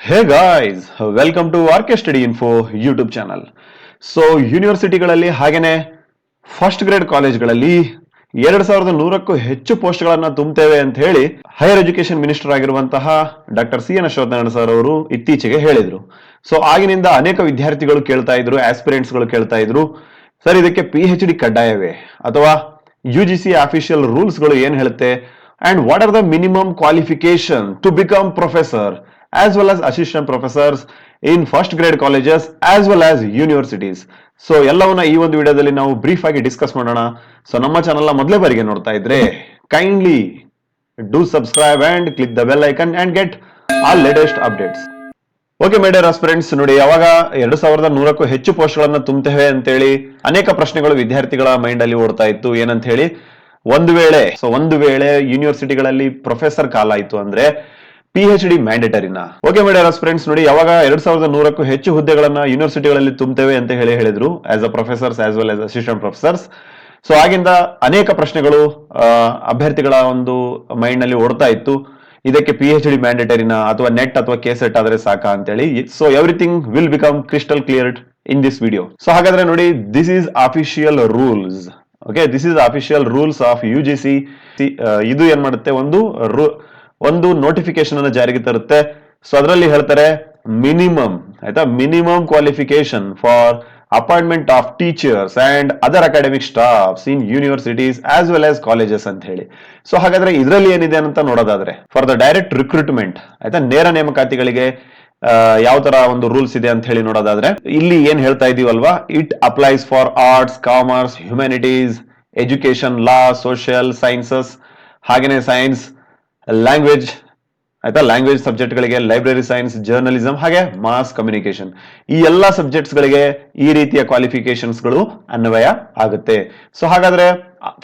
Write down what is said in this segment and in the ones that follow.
Hey guys, welcome to RK Study Info YouTube channel. So ಯೂನಿವರ್ಸಿಟಿಗಳಲ್ಲಿ ಹಾಗೇನೆ first grade ಕಾಲೇಜ್ಗಳಲ್ಲಿ 2100ಕ್ಕೂ ಹೆಚ್ಚು ಪೋಸ್ಟ್ಗಳನ್ನು ತುಂಬುತ್ತೇವೆ ಅಂತ ಹೇಳಿ ಹೈಯರ್ ಎಜುಕೇಶನ್ ಮಿನಿಸ್ಟರ್ ಆಗಿರುವಂತಹ ಡಾಕ್ಟರ್ CN ಅಶ್ವತ್ಥನಾರಾಯಣ ಸರ್ ಅವರು ಇತ್ತೀಚೆಗೆ ಹೇಳಿದ್ರು. ಸೊ ಆಗಿನಿಂದ ಅನೇಕ ವಿದ್ಯಾರ್ಥಿಗಳು ಕೇಳ್ತಾ ಇದ್ರು, ಆಸ್ಪಿರೆಂಟ್ಸ್ಗಳು ಕೇಳ್ತಾ ಇದ್ರು, ಸರ್ ಇದಕ್ಕೆ PhD ಕಡ್ಡಾಯವೇ ಅಥವಾ UGC ಅಫಿಷಿಯಲ್ ರೂಲ್ಸ್ಗಳು ಏನ್ ಹೇಳುತ್ತೆ, and what are the minimum qualification to become professor as well as assistant professors in first grade colleges as well as universities. So ಎಲ್ಲವನ್ನ ಈ ಒಂದು ವಿಡಿಯೋದಲ್ಲಿ ನಾವು ಬ್ರೀಫ್ ಆಗಿ ಡಿಸ್ಕಸ್ ಮಾಡೋಣ. ಸೊ ನಮ್ಮ ಚಾನಲ್ ನ ಮೊದಲೇ ಬಾರಿಗೆ ನೋಡ್ತಾ ಇದ್ರೆ kindly do subscribe and click the bell icon and get all latest updates. Okay my dear aspirants, ನೋಡಿ ಯಾವಾಗ 2100ಕ್ಕೂ ಹೆಚ್ಚು ಪೋಸ್ಟ್ ಗಳನ್ನ ತುಂಬುತ್ತೇವೆ ಅಂತೇಳಿ ಅನೇಕ ಪ್ರಶ್ನೆಗಳು ವಿದ್ಯಾರ್ಥಿಗಳ ಮೈಂಡ್ ಅಲ್ಲಿ ಓಡ್ತಾ ಇತ್ತು. ಏನಂತ ಹೇಳಿ, ಒಂದು ವೇಳೆ ಯೂನಿವರ್ಸಿಟಿಗಳಲ್ಲಿ ಪ್ರೊಫೆಸರ್ ಕಾಲ ಆಯ್ತು ಅಂದ್ರೆ PhD ಮ್ಯಾಂಡೇಟರಿನ. ಓಕೆ ಮೈ ಡಿಯರ್ ಆಸ್ಪಿರೆಂಟ್ಸ್, ನೋಡಿ ಯಾವಾಗ 2100ಕ್ಕೂ ಹೆಚ್ಚು ಹುದ್ದೆಗಳನ್ನ ಯೂನಿವರ್ಸಿಟಿಗಳಲ್ಲಿ ತುಂಬುತ್ತೇವೆ ಅಂತ ಹೇಳಿದ್ರು as a professors as well as assistant professors. So ಆಗಿಂದ ಅನೇಕ ಪ್ರಶ್ನೆಗಳು ಅಭ್ಯರ್ಥಿಗಳ ಒಂದು ಮೈಂಡ್ ನಲ್ಲಿ ಓಡ್ತಾ ಇತ್ತು. ಇದಕ್ಕೆ PhD ಮ್ಯಾಂಡೇಟರಿನ ಅಥವಾ ನೆಟ್ ಅಥವಾ KSET ಆದ್ರೆ ಸಾಕಾ ಅಂತೇಳಿ. So everything will become crystal clear in this video. So ಹಾಗಾದ್ರೆ ನೋಡಿ, this is official rules. Okay, this is official rules of UGC. ಇದು ಏನ್ ಮಾಡುತ್ತೆ, ಒಂದು ನೋಟಿಫಿಕೇಶನ್ ಅನ್ನು ಜಾರಿಗೆ ತರುತ್ತೆ. ಸೊ ಅದರಲ್ಲಿ ಹೇಳ್ತಾರೆ ಮಿನಿಮಮ್, ಆಯ್ತಾ, minimum qualification for appointment of teachers and other academic staffs in universities as well as colleges ಅಂತ ಹೇಳಿ. ಸೊ ಹಾಗಾದ್ರೆ ಇದರಲ್ಲಿ ಏನಿದೆ ಅಂತ ನೋಡೋದಾದ್ರೆ, ಫಾರ್ ದ ಡೈರೆಕ್ಟ್ ರಿಕ್ರೂಟ್ಮೆಂಟ್, ಆಯ್ತಾ, ನೇರ ನೇಮಕಾತಿಗಳಿಗೆ ಯಾವ ತರ ಒಂದು ರೂಲ್ಸ್ ಇದೆ ಅಂತ ಹೇಳಿ ನೋಡೋದಾದ್ರೆ, ಇಲ್ಲಿ ಏನ್ ಹೇಳ್ತಾ ಇದೀವಲ್ವಾ, it applies for arts, commerce, humanities, education, law, social sciences, ಹಾಗೇನೆ ಸೈನ್ಸ್, ಲ್ಯಾಂಗ್ವೇಜ್, ಆಯ್ತಾ, ಲ್ಯಾಂಗ್ವೇಜ್ ಸಬ್ಜೆಕ್ಟ್ ಗಳಿಗೆ, ಲೈಬ್ರರಿ ಸೈನ್ಸ್, ಜರ್ನಲಿಸಂ, ಹಾಗೆ ಮಾಸ್ ಕಮ್ಯುನಿಕೇಶನ್, ಈ ಎಲ್ಲಾ ಸಬ್ಜೆಕ್ಟ್ಸ್ ಗಳಿಗೆ ಈ ರೀತಿಯ ಕ್ವಾಲಿಫಿಕೇಶನ್ಸ್ ಗಳು ಅನ್ವಯ ಆಗುತ್ತೆ. ಸೊ ಹಾಗಾದ್ರೆ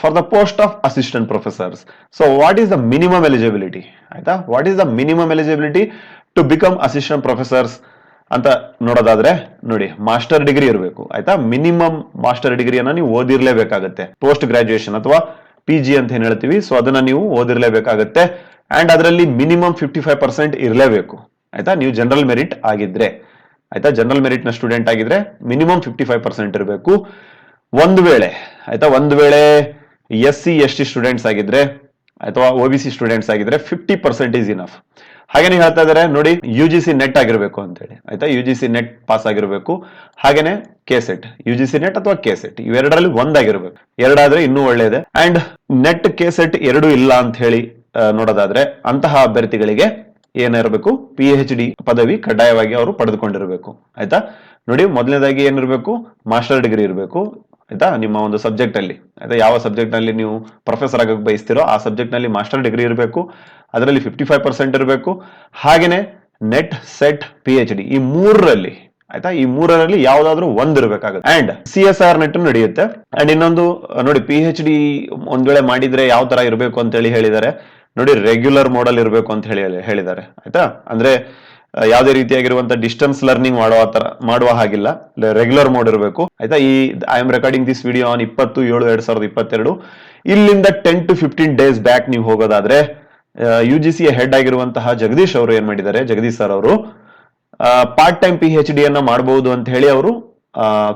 for the post of assistant professors, so what is the minimum eligibility, ಆಯ್ತಾ, what is the minimum eligibility to become assistant professors ಅಂತ ನೋಡೋದಾದ್ರೆ, ನೋಡಿ, ಮಾಸ್ಟರ್ ಡಿಗ್ರಿ ಇರಬೇಕು, ಆಯ್ತಾ, ಮಿನಿಮಮ್ ಮಾಸ್ಟರ್ ಡಿಗ್ರಿಯನ್ನ ನೀವು ಓದಿರ್ಲೇಬೇಕಾಗತ್ತೆ. ಪೋಸ್ಟ್ ಗ್ರಾಜುಯೇಷನ್ ಅಥವಾ PG ಅಂತ ಏನ್ ಹೇಳ್ತೀವಿ, ಸೊ ಅದನ್ನ ನೀವು ಓದಿರ್ಲೇಬೇಕಾಗತ್ತೆ. ಅಂಡ್ ಅದರಲ್ಲಿ ಮಿನಿಮಮ್ 55% ಇರಲೇಬೇಕು, ಆಯ್ತಾ, ನೀವು ಜನರಲ್ ಮೆರಿಟ್ ಆಗಿದ್ರೆ, ಆಯ್ತಾ, ಜನರಲ್ ಮೆರಿಟ್ ನ ಸ್ಟೂಡೆಂಟ್ ಆಗಿದ್ರೆ ಮಿನಿಮಮ್ 55% ಇರಬೇಕು. ಒಂದು ವೇಳೆ SC ST ಸ್ಟೂಡೆಂಟ್ಸ್ ಆಗಿದ್ರೆ ಅಥವಾ OBC ಸ್ಟೂಡೆಂಟ್ಸ್ ಆಗಿದ್ರೆ 50% ಈಸ್ ಇನಫ್. ಹಾಗೇನೆ ಹೇಳ್ತಾ ಇದಾರೆ ನೋಡಿ, UGC ನೆಟ್ ಆಗಿರ್ಬೇಕು ಅಂತ ಹೇಳಿ, ಆಯ್ತಾ, UGC ನೆಟ್ ಪಾಸ್ ಆಗಿರ್ಬೇಕು. ಹಾಗೇನೆ KSET, UGC ನೆಟ್ ಅಥವಾ KSET ಇವೆರಡರಲ್ಲಿ ಒಂದಾಗಿರ್ಬೇಕು. ಎರಡಾದ್ರೆ ಇನ್ನೂ ಒಳ್ಳೇದೆ. ಅಂಡ್ ನೆಟ್ KSET ಎರಡು ಇಲ್ಲ ಅಂತ ಹೇಳಿ ನೋಡೋದಾದ್ರೆ, ಅಂತಹ ಅಭ್ಯರ್ಥಿಗಳಿಗೆ ಏನಿರಬೇಕು, PhD ಪದವಿ ಕಡ್ಡಾಯವಾಗಿ ಅವರು ಪಡೆದುಕೊಂಡಿರಬೇಕು. ಆಯ್ತಾ, ನೋಡಿ, ಮೊದಲನೇದಾಗಿ ಏನಿರಬೇಕು, ಮಾಸ್ಟರ್ ಡಿಗ್ರಿ ಇರಬೇಕು, ಆಯ್ತಾ, ನಿಮ್ಮ ಒಂದು ಸಬ್ಜೆಕ್ಟ್ ಅಲ್ಲಿ, ಆಯ್ತಾ, ಯಾವ ಸಬ್ಜೆಕ್ಟ್ ನಲ್ಲಿ ನೀವು ಪ್ರೊಫೆಸರ್ ಆಗಕ್ಕೆ ಬಯಸ್ತಿರೋ ಆ ಸಬ್ಜೆಕ್ಟ್ ನಲ್ಲಿ ಮಾಸ್ಟರ್ ಡಿಗ್ರಿ ಇರಬೇಕು, ಅದರಲ್ಲಿ 55% ಇರಬೇಕು. ಹಾಗೇನೆ ನೆಟ್, ಸೆಟ್, PhD ಈ ಮೂರರಲ್ಲಿ, ಆಯ್ತಾ, ಈ ಮೂರರಲ್ಲಿ ಯಾವ್ದಾದ್ರು ಒಂದ್ ಇರಬೇಕಾಗುತ್ತೆ. ಅಂಡ್ CSR ನೆಟ್ ನಡೆಯುತ್ತೆ. ಅಂಡ್ ಇನ್ನೊಂದು ನೋಡಿ, PhD ಒಂದ್ ವೇಳೆ ಮಾಡಿದ್ರೆ ಯಾವ ತರ ಇರಬೇಕು ಅಂತ ಹೇಳಿ ಹೇಳಿದ್ದಾರೆ ನೋಡಿ, ರೆಗ್ಯುಲರ್ ಮೋಡಲ್ ಇರಬೇಕು ಅಂತ ಹೇಳಿದ್ದಾರೆ, ಆಯ್ತಾ, ಅಂದ್ರೆ ಯಾವುದೇ ರೀತಿಯಾಗಿರುವಂತ ಡಿಸ್ಟೆನ್ಸ್ ಲರ್ನಿಂಗ್ ಮಾಡುವ ಹಾಗಿಲ್ಲ, ರೆಗ್ಯುಲರ್ ಮೋಡ್ ಇರಬೇಕು, ಆಯ್ತಾ. I am recording this video on 20/7/2022. ಇಲ್ಲಿಂದ 10 to 15 days ಬ್ಯಾಕ್ ನೀವು ಹೋಗೋದಾದ್ರೆ, UGC ಹೆಡ್ ಆಗಿರುವಂತಹ ಜಗದೀಶ್ ಸರ್ ಅವರು ಪಾರ್ಟ್ ಟೈಮ್ PhD ಅನ್ನ ಮಾಡಬಹುದು ಅಂತ ಹೇಳಿ ಅವರು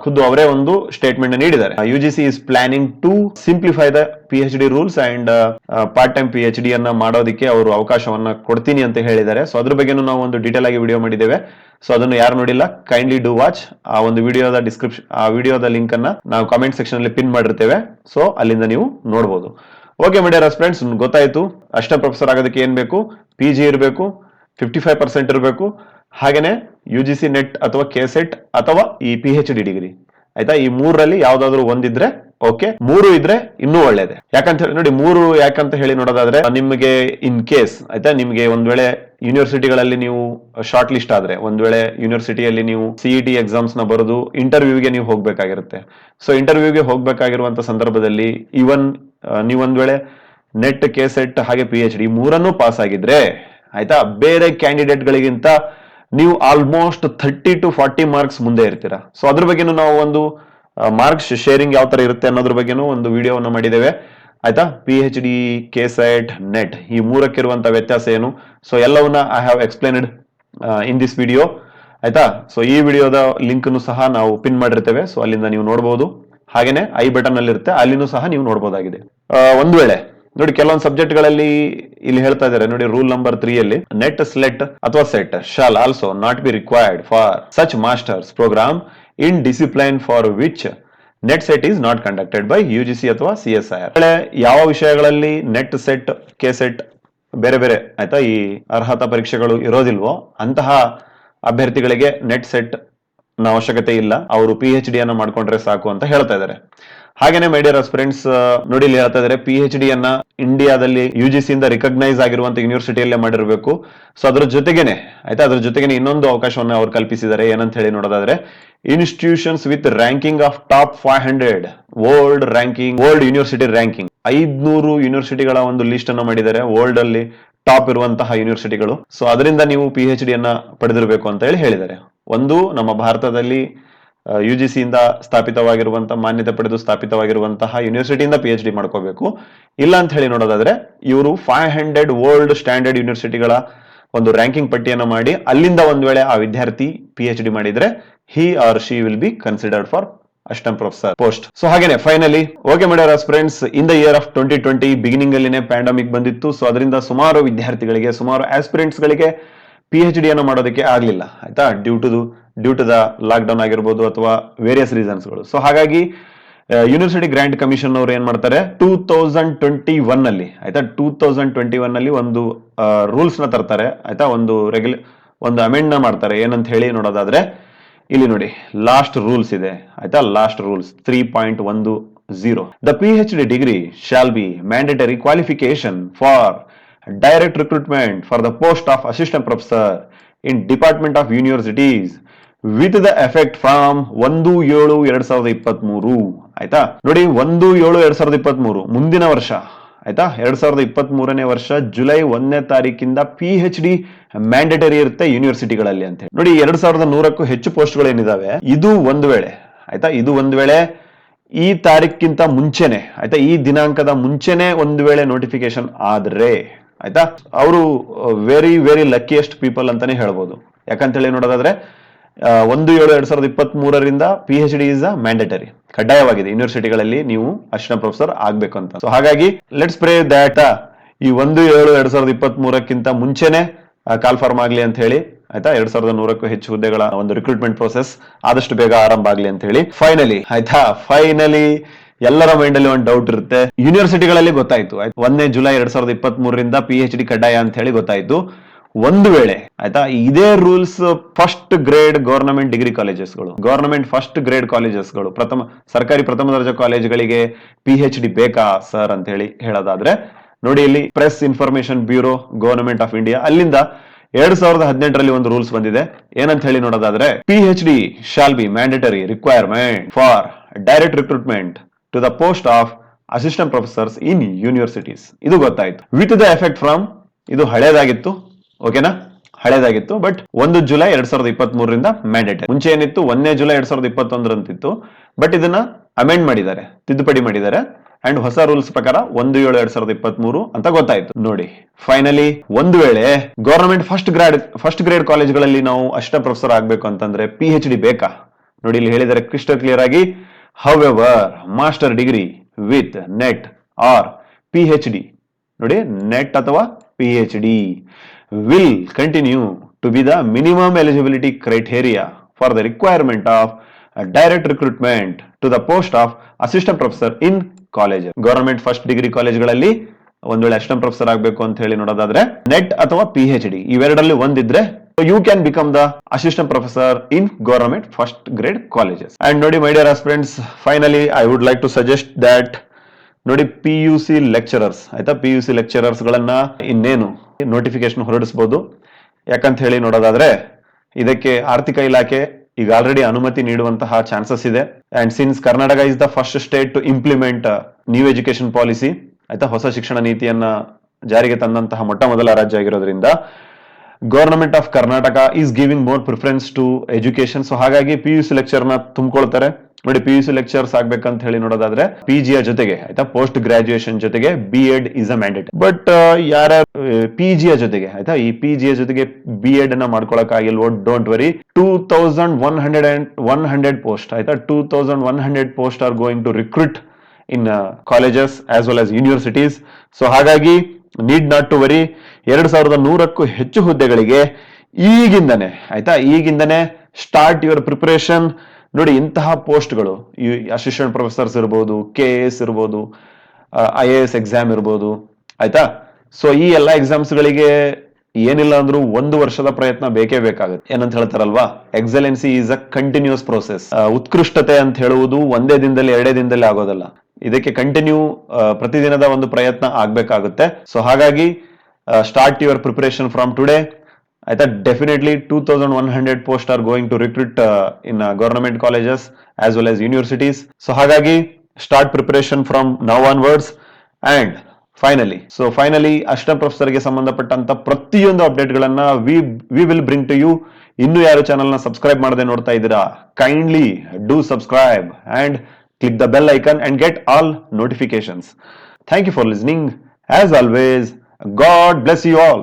ಖುದ್ದು ಅವರೇ ಒಂದು ಸ್ಟೇಟ್ಮೆಂಟ್ ನೀಡಿದ್ದಾರೆ. UGC is planning to simplify the PhD rules and part time PhD ಅನ್ನ ಮಾಡೋದಕ್ಕೆ ಅವರು ಅವಕಾಶವನ್ನ ಕೊಡ್ತೀನಿ ಅಂತ ಹೇಳಿದ್ದಾರೆ. ಸೊ ಅದ್ರ ಬಗ್ಗೆನೂ ನಾವು ಒಂದು ಡೀಟೇಲ್ ಆಗಿ ವಿಡಿಯೋ ಮಾಡಿದ್ದೇವೆ. ಸೊ ಅದನ್ನು ಯಾರು ನೋಡಿಲ್ಲ, ಕೈಂಡ್ಲಿ ಡೂ ವಾಚ್. ಆ ಒಂದು ವಿಡಿಯೋದ ಡಿಸ್ಕ್ರಿಪ್ಷನ್, ಆ ವಿಡಿಯೋದ ಲಿಂಕ್ ಅನ್ನ ನಾವು ಕಾಮೆಂಟ್ ಸೆಕ್ಷನ್ ಅಲ್ಲಿ ಪಿನ್ ಮಾಡಿರ್ತೇವೆ. ಸೊ ಅಲ್ಲಿಂದ ನೀವು ನೋಡಬಹುದು. ಓಕೆ ಮೈ ಡಿಯರ್ ಫ್ರೆಂಡ್ಸ್, ಗೊತ್ತಾಯ್ತು, ಅಸಿಸ್ಟೆಂಟ್ ಪ್ರೊಫೆಸರ್ ಆಗೋದಕ್ಕೆ ಏನ್ ಬೇಕು, PG ಇರಬೇಕು, 55% ಇರಬೇಕು, ಹಾಗೇನೆ UGC ನೆಟ್ ಅಥವಾ KSET ಅಥವಾ ಈ PhD ಡಿಗ್ರಿ, ಆಯ್ತಾ. ಈ ಮೂರರಲ್ಲಿ ಯಾವ್ದಾದ್ರು ಒಂದಿದ್ರೆ ಓಕೆ, ಮೂರು ಇದ್ರೆ ಇನ್ನೂ ಒಳ್ಳೇದೆ. ಯಾಕಂತ ಹೇಳಿ ನೋಡಿ, ಮೂರು ಯಾಕಂತ ಹೇಳಿ ನೋಡೋದಾದ್ರೆ, ನಿಮಗೆ ಇನ್ ಕೇಸ್, ಆಯ್ತಾ, ನಿಮ್ಗೆ ಒಂದ್ ವೇಳೆ ಯೂನಿವರ್ಸಿಟಿಗಳಲ್ಲಿ ನೀವು ಶಾರ್ಟ್ ಲಿಸ್ಟ್ ಆದ್ರೆ, ಒಂದ್ ವೇಳೆ ಯೂನಿವರ್ಸಿಟಿಯಲ್ಲಿ ನೀವು CET ಎಕ್ಸಾಮ್ಸ್ ನ ಬರೆದು ಇಂಟರ್ವ್ಯೂಗೆ ನೀವು ಹೋಗ್ಬೇಕಾಗಿರುತ್ತೆ. ಸೊ ಇಂಟರ್ವ್ಯೂಗೆ ಹೋಗ್ಬೇಕಾಗಿರುವಂತ ಸಂದರ್ಭದಲ್ಲಿ ಇವನ್ ನೀವೊಂದ್ ವೇಳೆ ನೆಟ್, KSET ಹಾಗೆ PhD ಮೂರನ್ನು ಪಾಸ್ ಆಗಿದ್ರೆ, ಆಯ್ತಾ, ಬೇರೆ ಕ್ಯಾಂಡಿಡೇಟ್ ಗಳಿಗಿಂತ ನೀವು ಆಲ್ಮೋಸ್ಟ್ 30 to 40 ಮಾರ್ಕ್ಸ್ ಮುಂದೆ ಇರ್ತೀರಾ. ಸೊ ಅದ್ರ ಬಗ್ಗೆನೂ ನಾವು ಒಂದು ಮಾರ್ಕ್ಸ್ ಶೇರಿಂಗ್ ಯಾವ ತರ ಇರುತ್ತೆ ಅನ್ನೋದ್ರ ಬಗ್ಗೆನೂ ಒಂದು ವಿಡಿಯೋವನ್ನು ಮಾಡಿದ್ದೇವೆ, ಆಯ್ತಾ. PhD, KSET, ನೆಟ್ ಈ ಮೂರಕ್ಕಿರುವಂತ ವ್ಯತ್ಯಾಸ ಏನು, ಸೊ ಎಲ್ಲವನ್ನ I have explained in this video. ಆಯ್ತಾ? ಸೊ ಈ ವಿಡಿಯೋದ ಲಿಂಕ್ ಸಹ ನಾವು ಪಿನ್ ಮಾಡಿರ್ತೇವೆ, ಸೊ ಅಲ್ಲಿಂದ ನೀವು ನೋಡಬಹುದು. ಹಾಗೇನೆ ಐ ಬಟನ್ ಅಲ್ಲಿ ಇರುತ್ತೆ, ಅಲ್ಲಿನೂ ಸಹ ನೀವು ನೋಡಬಹುದಾಗಿದೆ. ಒಂದು ವೇಳೆ ನೋಡಿ ಕೆಲವೊಂದು ಸಬ್ಜೆಕ್ಟ್ ಗಳಲ್ಲಿ ಇಲ್ಲಿ ಹೇಳ್ತಾ ಇದ್ದಾರೆ ನೋಡಿ, ರೂಲ್ ನಂಬರ್ 3 ಅಲ್ಲಿ ನೆಟ್ ಸ್ಲೆಟ್ ಅಥವಾ SET shall also not be required for such masters program in discipline for which NET SET is not conducted by UGC ಅಥವಾ CSIR. ಯಾವ ವಿಷಯಗಳಲ್ಲಿ ನೆಟ್ ಸೆಟ್, ಕೆ ಸೆಟ್ ಬೇರೆ ಬೇರೆ ಆಯ್ತಾ ಈ ಅರ್ಹತಾ ಪರೀಕ್ಷೆಗಳು ಇರೋದಿಲ್ವೋ ಅಂತಹ ಅಭ್ಯರ್ಥಿಗಳಿಗೆ ನೆಟ್ ಸೆಟ್ ನ ಅವಶ್ಯಕತೆ ಇಲ್ಲ, ಅವರು PhD ಅನ್ನ ಮಾಡ್ಕೊಂಡ್ರೆ ಸಾಕು ಅಂತ ಹೇಳ್ತಾ ಇದ್ದಾರೆ. ಹಾಗೇನೆ ಮೈ ಡಿಯರ್ ಫ್ರೆಂಡ್ಸ್, ನೋಡಿ ಇಲ್ಲಿ ಹೇಳ್ತಾ ಇದ್ದಾರೆ PhD ಅನ್ನ ಇಂಡಿಯಾದಲ್ಲಿ UGC ಇಂದ ರಿಕಗ್ನೈಸ್ ಆಗಿರುವಂತ ಯೂನಿವರ್ಸಿಟಿಯಲ್ಲೇ ಮಾಡಿರಬೇಕು. ಸೊ ಅದ್ರ ಜೊತೆಗೇನೆ ಆಯ್ತಾ, ಅದ್ರ ಜೊತೆಗೇನೆ ಇನ್ನೊಂದು ಅವಕಾಶವನ್ನ ಅವ್ರು ಕಲ್ಪಿಸಿದ್ದಾರೆ. ಏನಂತ ಹೇಳಿ ನೋಡೋದಾದ್ರೆ, institutions with ranking of top 500 world university ranking 500 ಯೂನಿವರ್ಸಿಟಿಗಳ ಒಂದು ಲಿಸ್ಟ್ ಅನ್ನ ಮಾಡಿದ್ದಾರೆ, ವರ್ಲ್ಡ್ ಅಲ್ಲಿ ಟಾಪ್ ಇರುವಂತಹ ಯೂನಿವರ್ಸಿಟಿಗಳು. ಸೊ ಅದರಿಂದ ನೀವು PhD ಅನ್ನ ಪಡೆದಿರಬೇಕು ಅಂತ ಹೇಳಿದ್ದಾರೆ. ಒಂದು ನಮ್ಮ ಭಾರತದಲ್ಲಿ UGC ಇಂದ ಸ್ಥಾಪಿತವಾಗಿರುವಂತಹ, ಮಾನ್ಯತೆ ಪಡೆದು ಸ್ಥಾಪಿತವಾಗಿರುವಂತಹ ಯೂನಿವರ್ಸಿಟಿಯಿಂದ PhD ಮಾಡ್ಕೋಬೇಕು. ಇಲ್ಲ ಅಂತ ಹೇಳಿ ನೋಡೋದಾದ್ರೆ, ಇವರು 500 ವರ್ಲ್ಡ್ ಸ್ಟ್ಯಾಂಡರ್ಡ್ ಯೂನಿವರ್ಸಿಟಿಗಳ ಒಂದು ರ್ಯಾಂಕಿಂಗ್ ಪಟ್ಟಿಯನ್ನು ಮಾಡಿ ಅಲ್ಲಿಂದ ಒಂದ್ ವೇಳೆ ಆ ವಿದ್ಯಾರ್ಥಿ PhD ಮಾಡಿದ್ರೆ he or she will be considered for assistant professor post. So ಹಾಗೇನೆ finally okay my dear friends, in the year of 2020 beginning ಅಲ್ಲಿನೇ ಪ್ಯಾಂಡಮಿಕ್ ಬಂದಿತ್ತು. ಸೊ ಅದರಿಂದ ಸುಮಾರು ವಿದ್ಯಾರ್ಥಿಗಳಿಗೆ, ಸುಮಾರು ಆಸ್ಪಿರೆಂಟ್ಸ್ ಗಳಿಗೆ PhD ಅನ್ನು ಮಾಡೋದಕ್ಕೆ ಆಗ್ಲಿಲ್ಲ ಆಯ್ತಾ, due to the lockdown ಆಗಿರ್ಬೋದು ಅಥವಾ ವೇರಿಯಸ್ ರೀಸನ್ಸ್ಗಳು. ಸೊ ಹಾಗಾಗಿ ಯೂನಿವರ್ಸಿಟಿ ಗ್ರಾಂಟ್ ಕಮಿಷನ್ ಅವರು ಏನ್ ಮಾಡ್ತಾರೆ, 2021 ಅಲ್ಲಿ ಆಯ್ತಾ, 2021 ಅಲ್ಲಿ ಒಂದು ರೂಲ್ಸ್ ನ ತರ್ತಾರೆ ಆಯ್ತಾ, ಒಂದು ಅಮೆಂಡ್ ನ ಮಾಡ್ತಾರೆ. ಏನಂತ ಹೇಳಿ ನೋಡೋದಾದ್ರೆ, ಇಲ್ಲಿ ನೋಡಿ ಲಾಸ್ಟ್ ರೂಲ್ಸ್ ಇದೆ ಆಯ್ತಾ, last rules 3.10 the PhD degree shawl be mandatory qualification for direct recruitment for the post of assistant professor in department of universities with the effect from 1/7/2023 ಆಯ್ತಾ. ನೋಡಿ 1/7/2023 ಮುಂದಿನ ವರ್ಷ ಆಯ್ತಾ, 2023ನೇ ವರ್ಷ ಜುಲೈ 1ನೇ ತಾರೀಕಿಂದ PhD ಮ್ಯಾಂಡೇಟರಿ ಇರುತ್ತೆ ಯೂನಿವರ್ಸಿಟಿಗಳಲ್ಲಿ ಅಂತ ಹೇಳಿ. ನೋಡಿ 2100ಕ್ಕೂ ಹೆಚ್ಚು ಪೋಸ್ಟ್ಗಳು ಏನಿದಾವೆ, ಇದು ಒಂದು ವೇಳೆ ಆಯ್ತಾ, ಇದು ಒಂದು ವೇಳೆ ಈ ತಾರೀಕಿಂತ ಮುಂಚೆನೆ ಆಯ್ತಾ, ಈ ದಿನಾಂಕದ ಮುಂಚೆನೆ ಒಂದು ವೇಳೆ ನೋಟಿಫಿಕೇಶನ್ ಆದ್ರೆ ಆಯ್ತಾ, ಅವರು ವೆರಿ ಲಕ್ಕಿಯೆಸ್ಟ್ ಪೀಪಲ್ ಅಂತಾನೆ ಹೇಳ್ಬೋದು. ಯಾಕಂತ ಹೇಳಿ ನೋಡೋದಾದ್ರೆ, 1/7/2023ರಿಂದ PhD ಇಸ್ ಅ ಮ್ಯಾಂಡೇಟರಿ, ಕಡ್ಡಾಯವಾಗಿದೆ ಯೂನಿವರ್ಸಿಟಿಗಳಲ್ಲಿ ನೀವು ಅಸಿಸ್ಟೆಂಟ್ ಪ್ರೊಫೆಸರ್ ಆಗ್ಬೇಕು ಅಂತ. ಸೊ ಹಾಗಾಗಿ ಲೆಟ್ಸ್ ಪ್ರೇ ದ್ಯಾಟ್ ಈ 1/7/2023ಕ್ಕಿಂತ ಮುಂಚೆನೆ ಕಾಲ್ ಫಾರ್ಮ್ ಆಗ್ಲಿ ಅಂತ ಹೇಳಿ ಆಯ್ತಾ, 2100ಕ್ಕೂ ಹೆಚ್ಚು ಹುದ್ದೆಗಳ ಒಂದು ರಿಕ್ರೂಟ್ಮೆಂಟ್ ಪ್ರೋಸೆಸ್ ಆದಷ್ಟು ಬೇಗ ಆರಂಭ ಆಗ್ಲಿ ಅಂತ ಹೇಳಿ. ಫೈನಲಿ ಆಯ್ತಾ, ಫೈನಲಿ ಎಲ್ಲರ ಮೈಂಡ್ ಅಲ್ಲಿ ಒಂದು ಡೌಟ್ ಇರುತ್ತೆ. ಯೂನಿವರ್ಸಿಟಿಗಳಲ್ಲಿ ಗೊತ್ತಾಯ್ತು 1ನೇ ಜುಲೈ 2023ರಿಂದ PhD ಕಡ್ಡಾಯ ಅಂತ ಹೇಳಿ ಗೊತ್ತಾಯ್ತು. ಒಂದು ವೇಳೆ ಆಯ್ತಾ ಇದೇ rules first grade government degree ಕಾಲೇಜಸ್ಗಳು, ಗವರ್ನಮೆಂಟ್ ಫಸ್ಟ್ ಗ್ರೇಡ್ ಕಾಲೇಜಸ್ಗಳು, ಸರ್ಕಾರಿ ಪ್ರಥಮ ದರ್ಜೆ ಕಾಲೇಜುಗಳಿಗೆ PhD ಬೇಕಾ ಸರ್ ಅಂತ ಹೇಳಿ ಹೇಳೋದಾದ್ರೆ, ನೋಡಿ ಇಲ್ಲಿ press information bureau government of India ಅಲ್ಲಿಂದ 2018ರಲ್ಲಿ ಒಂದು ರೂಲ್ಸ್ ಬಂದಿದೆ. ಏನಂತ ಹೇಳಿ ನೋಡೋದಾದ್ರೆ, PhD shall be mandatory requirement for direct recruitment to the post of assistant professors in universities. ಇದು ಗೊತ್ತಾಯ್ತು. ವಿತ್ ದ ಎಫೆಕ್ಟ್ ಫ್ರಮ್, ಇದು ಹಳೇದಾಗಿತ್ತು ಓಕೆನಾ, ಹಳೇದಾಗಿತ್ತು. ಬಟ್ 1 ಜುಲೈ 2023ರಿಂದ ಮ್ಯಾಂಡೇಟರಿ. ಮುಂಚೆ ಏನಿತ್ತು 1ನೇ ಜುಲೈ 2021 ಅಂತಿತ್ತು. ಬಟ್ ಇದನ್ನ ಅಮೆಂಡ್ ಮಾಡಿದ್ದಾರೆ, ತಿದ್ದುಪಡಿ ಮಾಡಿದ್ದಾರೆ. ಅಂಡ್ ಹೊಸ ರೂಲ್ಸ್ ಪ್ರಕಾರ 1/7/2023 ಅಂತ ಗೊತ್ತಾಯ್ತು. ನೋಡಿ ಫೈನಲಿ ಒಂದು ವೇಳೆ ಗವರ್ನಮೆಂಟ್ ಫಸ್ಟ್ ಗ್ರೇಡ್ ಕಾಲೇಜ್ಗಳಲ್ಲಿ ನಾವು ಅಸಿಸ್ಟೆಂಟ್ ಪ್ರೊಫೆಸರ್ ಆಗ್ಬೇಕು ಅಂತಂದ್ರೆ PhD ಬೇಕಾ? ನೋಡಿ ಇಲ್ಲಿ ಹೇಳಿದರೆ ಕ್ರಿಸ್ಟಲ್ ಕ್ಲಿಯರ್ ಆಗಿ, however master degree with NET or PhD, ನೋಡಿ ನೆಟ್ ಅಥವಾ PhD will continue to be the minimum eligibility criteria for the requirement of direct recruitment to the post of assistant professor in college. Government first degree ಕಾಲೇಜ್ಗಳಲ್ಲಿ ಒಂದ್ ವೇಳೆ assistant professor ಆಗ್ಬೇಕು ಅಂತ ಹೇಳಿ ನೋಡೋದಾದ್ರೆ ನೆಟ್ ಅಥವಾ PhD ಇವೆರಡರಲ್ಲಿ ಒಂದಿದ್ರೆ you can become the assistant professor in government first grade colleges. And ನೋಡಿ my dear aspirants, finally I would like to suggest that ನೋಡಿ PUC ಲೆಕ್ಚರರ್ಸ್ ಆಯ್ತಾ, PUC ಲೆಕ್ಚರರ್ಸ್ ಗಳನ್ನ ಇನ್ನೇನು ನೋಟಿಫಿಕೇಶನ್ ಹೊರಡಿಸಬಹುದು. ಯಾಕಂತ ಹೇಳಿ ನೋಡೋದಾದ್ರೆ, ಇದಕ್ಕೆ ಆರ್ಥಿಕ ಇಲಾಖೆ ಈಗ ಆಲ್ರೆಡಿ ಅನುಮತಿ ನೀಡುವಂತಹ ಚಾನ್ಸಸ್ ಇದೆ. And since Karnataka is the first state to implement new education policy ಆಯ್ತಾ, ಹೊಸ ಶಿಕ್ಷಣ ನೀತಿಯನ್ನ ಜಾರಿಗೆ ತಂದಂತಹ ಮೊಟ್ಟ ಮೊದಲ ರಾಜ್ಯ ಆಗಿರೋದ್ರಿಂದ government of Karnataka is giving more preference to education. So ಹಾಗಾಗಿ PUC ಲೆಕ್ಚರ್ ನ ತುಂಬಿಕೊಳ್ತಾರೆ. ನೋಡಿ, PUC ಲೆಕ್ಚರ್ಸ್ ಆಗ್ಬೇಕಂತ ಹೇಳಿ ನೋಡೋದಾದ್ರೆ PG ಯ ಜೊತೆಗೆ ಆಯ್ತಾ, ಪೋಸ್ಟ್ ಗ್ರಾಜುಯೇಷನ್ ಜೊತೆಗೆ B.Ed is a mandate. But ಯಾರ್ಯಾರು PG ಯ ಜೊತೆಗೆ ಆಯ್ತಾ, ಈ PG ಯ ಜೊತೆಗೆ B.Ed ಅನ್ನ ಮಾಡ್ಕೊಳಕ್ ಆಗಿಲ್ವೋ, ಡೋಂಟ್ ವರಿ. 2100 ಪೋಸ್ಟ್ ಆಯ್ತಾ, 2100 post are going to recruit in colleges as well as universities. So ಹಾಗಾಗಿ ನೀಡ್ ನಾಟ್ ಟು ವರಿ. 2100ಕ್ಕೂ ಹೆಚ್ಚು ಹುದ್ದೆಗಳಿಗೆ ಈಗಿಂದನೇ ಸ್ಟಾರ್ಟ್ ಯುವರ್ ಪ್ರಿಪರೇಷನ್. ನೋಡಿ, ಇಂತಹ ಪೋಸ್ಟ್ಗಳು, ಈ ಅಸಿಸ್ಟೆಂಟ್ ಪ್ರೊಫೆಸರ್ಸ್ ಇರ್ಬೋದು, KAS ಇರ್ಬೋದು, IAS ಎಕ್ಸಾಮ್ ಇರ್ಬೋದು ಆಯ್ತಾ. ಸೊ ಈ ಎಲ್ಲಾ ಎಕ್ಸಾಮ್ಸ್ ಗಳಿಗೆ ಏನಿಲ್ಲ ಅಂದ್ರೂ 1 ವರ್ಷದ ಪ್ರಯತ್ನ ಬೇಕೇ ಬೇಕಾಗುತ್ತೆ. ಏನಂತ ಹೇಳ್ತಾರಲ್ವಾ, excellency is a continuous process. ಉತ್ಕೃಷ್ಟತೆ ಅಂತ ಹೇಳುವುದು ಒಂದೇ ದಿನದಲ್ಲಿ 2 ದಿನದಲ್ಲಿ ಆಗೋದಲ್ಲ. ಇದಕ್ಕೆ ಕಂಟಿನ್ಯೂ ಪ್ರತಿದಿನದ ಒಂದು ಪ್ರಯತ್ನ ಆಗ್ಬೇಕಾಗುತ್ತೆ. ಸೊ ಹಾಗಾಗಿ start your preparation from today ಆಯ್ತಾ. Definitely 2100 post are going to recruit in government colleges as well as universities. So ಹಾಗಾಗಿ start preparation from now onwards. And finally assistant ಪ್ರೊಫೆಸರ್ಗೆ ಸಂಬಂಧಪಟ್ಟಂತ ಪ್ರತಿಯೊಂದು ಅಪ್ಡೇಟ್ ಗಳನ್ನ we will bring to you. ಇನ್ನು ಯಾರು channel ನ subscribe ಮಾಡದೆ ನೋಡ್ತಾ ಇದ್ದೀರಾ, kindly do subscribe and click the bell icon and get all notifications. Thank you for listening. As always, God bless you all.